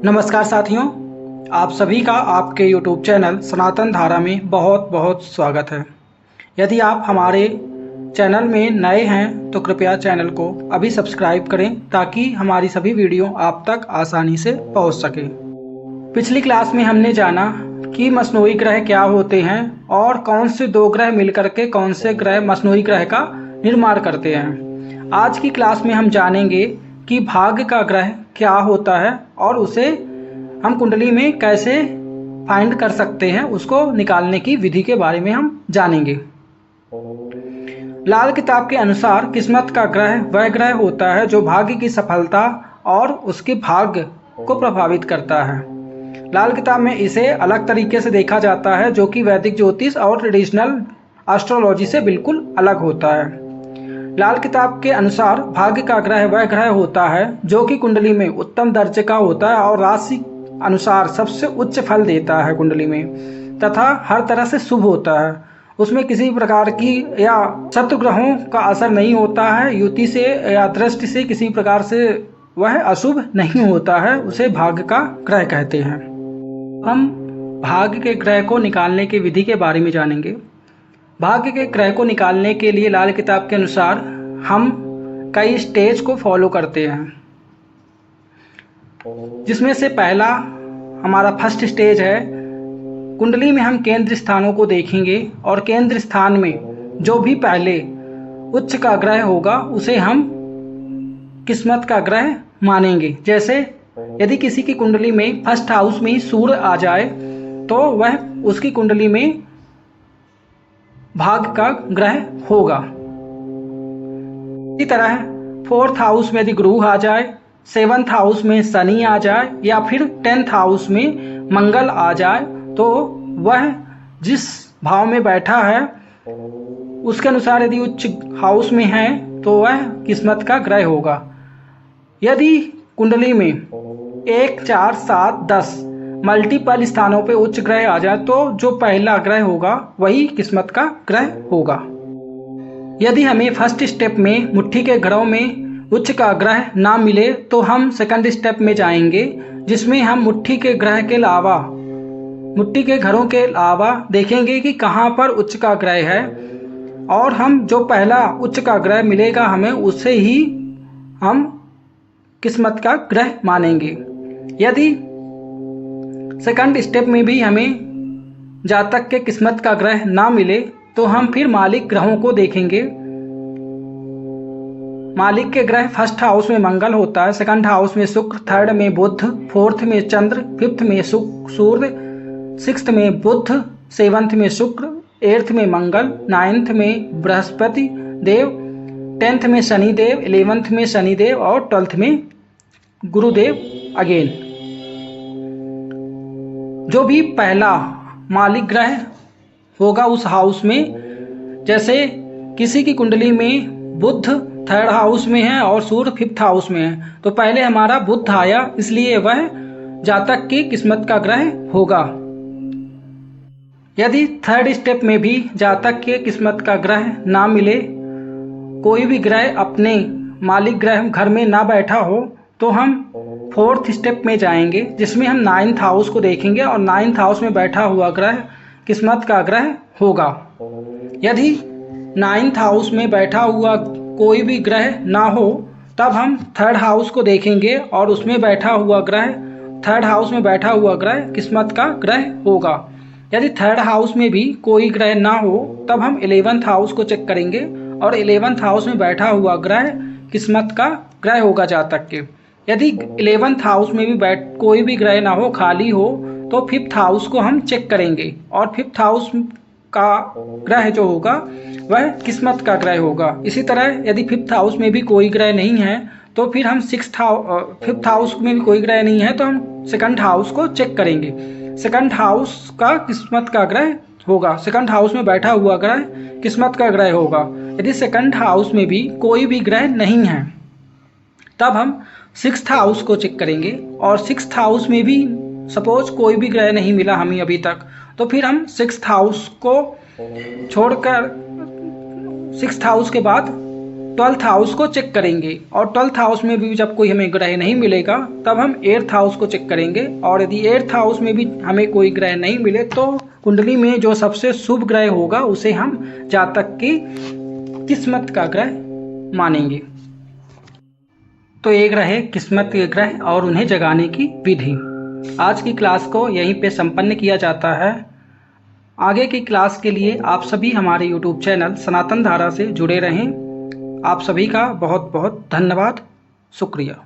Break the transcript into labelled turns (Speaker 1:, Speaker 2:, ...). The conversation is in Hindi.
Speaker 1: नमस्कार साथियों, आप सभी का आपके YouTube चैनल सनातन धारा में बहुत बहुत स्वागत है। यदि आप हमारे चैनल में नए हैं तो कृपया चैनल को अभी सब्सक्राइब करें ताकि हमारी सभी वीडियो आप तक आसानी से पहुंच सके। पिछली क्लास में हमने जाना कि मसनोई ग्रह क्या होते हैं और कौन से दो ग्रह मिलकर के कौन से ग्रह मसनोई ग्रह का निर्माण करते हैं। आज की क्लास में हम जानेंगे कि भाग्य का ग्रह क्या होता है और उसे हम कुंडली में कैसे फाइंड कर सकते हैं, उसको निकालने की विधि के बारे में हम जानेंगे। लाल किताब के अनुसार किस्मत का ग्रह वह ग्रह होता है जो भाग्य की सफलता और उसके भाग्य को प्रभावित करता है। लाल किताब में इसे अलग तरीके से देखा जाता है जो कि वैदिक ज्योतिष और ट्रेडिशनल एस्ट्रोलॉजी से बिल्कुल अलग होता है। लाल किताब के अनुसार भाग्य का ग्रह वह ग्रह होता है जो कि कुंडली में उत्तम दर्जे का होता है और राशि अनुसार सबसे उच्च फल देता है कुंडली में, तथा हर तरह से शुभ होता है। उसमें किसी प्रकार की या शत्रु ग्रहों का असर नहीं होता है, युति से या दृष्टि से किसी प्रकार से वह अशुभ नहीं होता है, उसे भाग्य का ग्रह कहते हैं। हम भाग्य के ग्रह को निकालने की विधि के बारे में जानेंगे। भाग्य के ग्रह को निकालने के लिए लाल किताब के अनुसार हम कई स्टेज को फॉलो करते हैं, जिसमें से पहला हमारा फर्स्ट स्टेज है। कुंडली में हम केंद्र स्थानों को देखेंगे और केंद्र स्थान में जो भी पहले उच्च का ग्रह होगा उसे हम किस्मत का ग्रह मानेंगे। जैसे यदि किसी की कुंडली में फर्स्ट हाउस में ही सूर्य आ जाए तो वह उसकी कुंडली में भाग्य का ग्रह होगा। इसी तरह फोर्थ हाउस में यदि गुरु आ जाए, सेवंथ हाउस में शनि आ जाए या फिर 10th हाउस में मंगल आ जाए तो वह जिस भाव में बैठा है उसके अनुसार यदि उच्च हाउस में है तो वह किस्मत का ग्रह होगा। यदि कुंडली में 1, 4, 7, 10 मल्टीपल स्थानों पे उच्च ग्रह आ जाए तो जो पहला ग्रह होगा वही किस्मत का ग्रह होगा। यदि हमें फर्स्ट स्टेप में मुट्ठी के घरों में उच्च का ग्रह ना मिले तो हम सेकंड स्टेप में जाएंगे, जिसमें हम मुट्ठी के ग्रह के अलावा मुट्ठी के घरों के अलावा देखेंगे कि कहाँ पर उच्च का ग्रह है और हम जो पहला उच्च का ग्रह मिलेगा हमें उसे ही हम किस्मत का ग्रह मानेंगे। यदि सेकंड स्टेप में भी हमें जातक के किस्मत का ग्रह ना मिले तो हम फिर मालिक ग्रहों को देखेंगे। मालिक के ग्रह फर्स्ट हाउस में मंगल होता है, सेकंड हाउस में शुक्र, थर्ड में बुध, फोर्थ में चंद्र, फिफ्थ में सूर्य, सिक्स्थ में बुध, सेवंथ में शुक्र, एट्थ में मंगल, नाइन्थ में बृहस्पति देव, 10th में शनि देव, 11th में शनि देव और 12th में गुरुदेव अगेन। जो भी पहला मालिक ग्रह होगा उस हाउस में, जैसे किसी की कुंडली में बुध 3rd हाउस में है और सूर्य 5th हाउस में है तो पहले हमारा बुध आया, इसलिए वह जातक की किस्मत का ग्रह होगा। यदि थर्ड स्टेप में भी जातक के किस्मत का ग्रह ना मिले, कोई भी ग्रह अपने मालिक ग्रह घर में ना बैठा हो तो हम फोर्थ स्टेप में जाएंगे, जिसमें हम 9th हाउस को देखेंगे और 9th हाउस में बैठा हुआ ग्रह किस्मत का ग्रह होगा। यदि 9th हाउस में बैठा हुआ कोई भी ग्रह ना हो तब हम 3rd हाउस को देखेंगे और उसमें बैठा हुआ ग्रह 3rd हाउस में बैठा हुआ ग्रह किस्मत का ग्रह होगा। यदि 3rd हाउस में भी कोई ग्रह ना हो तब हम 11th हाउस को चेक करेंगे और 11th हाउस में बैठा हुआ ग्रह किस्मत का ग्रह होगा जातक के। यदि 11th हाउस में भी कोई भी ग्रह ना हो, खाली हो, तो 5th हाउस को हम चेक करेंगे और 5th हाउस का ग्रह जो होगा वह किस्मत का ग्रह होगा। इसी तरह यदि 5th हाउस में भी कोई ग्रह नहीं है तो फिर हम 5th हाउस में भी कोई ग्रह नहीं है तो हम 2nd हाउस को चेक करेंगे। 2nd हाउस का किस्मत का ग्रह होगा, 2nd हाउस में बैठा हुआ ग्रह किस्मत का ग्रह होगा। यदि 2nd हाउस में भी कोई भी ग्रह नहीं है तब हम 6th हाउस को चेक करेंगे और 6th हाउस में भी सपोज कोई भी ग्रह नहीं मिला हमें अभी तक तो फिर हम 6th हाउस को छोड़कर 6th हाउस के बाद 12th हाउस को चेक करेंगे और 12th हाउस में भी जब कोई हमें ग्रह नहीं मिलेगा तब हम 8th हाउस को चेक करेंगे और यदि 8th हाउस में भी हमें कोई ग्रह नहीं मिले तो कुंडली में जो सबसे शुभ ग्रह होगा उसे हम जातक की किस्मत का ग्रह मानेंगे। तो एक रहे किस्मत के ग्रह और उन्हें जगाने की विधि। आज की क्लास को यहीं पे संपन्न किया जाता है। आगे की क्लास के लिए आप सभी हमारे YouTube चैनल सनातन धारा से जुड़े रहें। आप सभी का बहुत बहुत धन्यवाद, शुक्रिया।